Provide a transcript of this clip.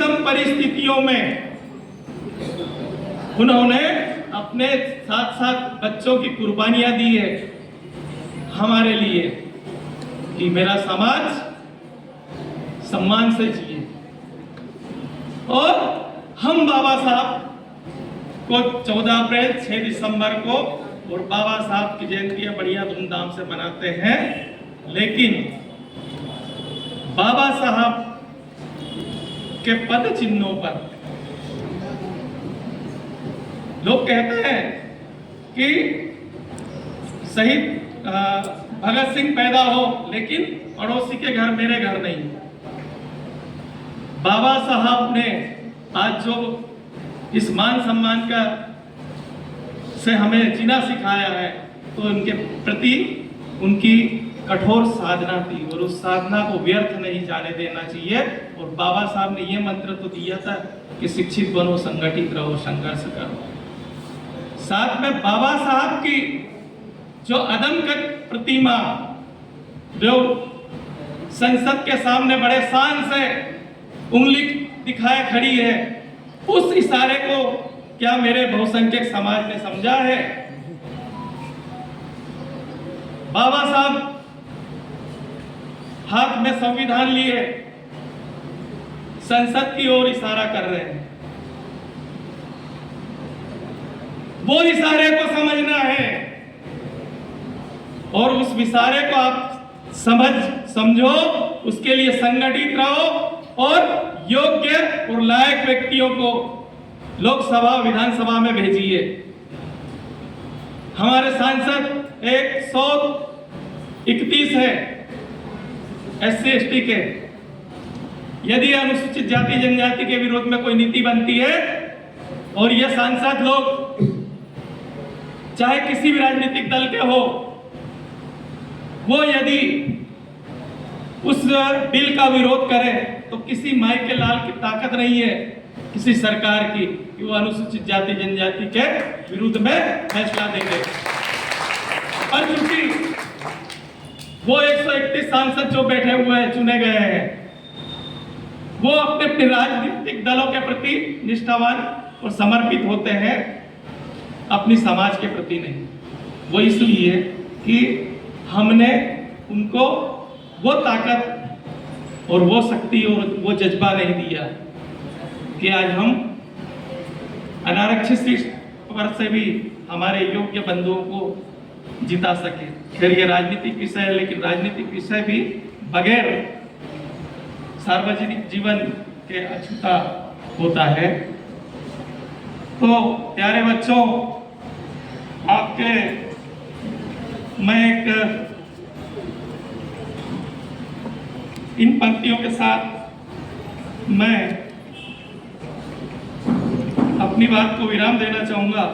विषम परिस्थितियों में उन्होंने अपने साथ साथ बच्चों की कुर्बानियां दी है हमारे लिए कि मेरा समाज सम्मान से जिए। और हम बाबा साहब को 14 अप्रैल 6 दिसंबर को और बाबा साहब की जयंतियां बढ़िया धूमधाम से मनाते हैं, लेकिन बाबा साहब के पद चिन्हों पर लोग कहते हैं कि शहीद भगत सिंह पैदा हो लेकिन पड़ोसी के घर मेरे घर नहीं। बाबा साहब ने आज जो इस मान सम्मान का से हमें जीना सिखाया है, तो उनके प्रति उनकी कठोर साधना थी और उस साधना को व्यर्थ नहीं जाने देना चाहिए। और बाबा साहब ने यह मंत्र तो दिया था कि शिक्षित बनो, संगठित रहो, संघर्ष करो। साथ में बाबा साहब की जो अदमकद प्रतिमा जो संसद के सामने बड़े शान से उंगली दिखाए खड़ी है, उस इशारे को क्या मेरे बहुसंख्यक समाज ने समझा है? बाबा साहब हाथ में संविधान लिए संसद की ओर इशारा कर रहे हैं। वो इशारे को समझना है और उस इशारे को आप समझो, उसके लिए संगठित रहो और योग्य और लायक व्यक्तियों को लोकसभा विधानसभा में भेजिए। हमारे सांसद 131 है SC ST के। यदि अनुसूचित जाति जनजाति के विरोध में कोई नीति बनती है और यह सांसद लोग चाहे किसी भी राजनीतिक दल के हो, वो यदि उस बिल का विरोध करें तो किसी माई के लाल की ताकत नहीं है किसी सरकार की कि वो अनुसूचित जाति जनजाति के विरुद्ध में फैसला देंगे। और क्योंकि वो 131 सांसद जो बैठे हुए हैं, चुने गए हैं, वो अपने अपने राजनीतिक दलों के प्रति निष्ठावान और समर्पित होते हैं, अपनी समाज के प्रति नहीं। वो इसलिए कि हमने उनको वो ताकत और वो शक्ति और वो जज्बा नहीं दिया कि आज हम अनारक्षित सीट पर से भी हमारे योग्य बंधुओं को जिता सके। खैर ये राजनीतिक विषय है, लेकिन राजनीतिक विषय भी बगैर सार्वजनिक जीवन के अछूता होता है। तो प्यारे बच्चों, आपके मैं एक इन पंक्तियों के साथ मैं अपनी बात को विराम देना चाहूंगा।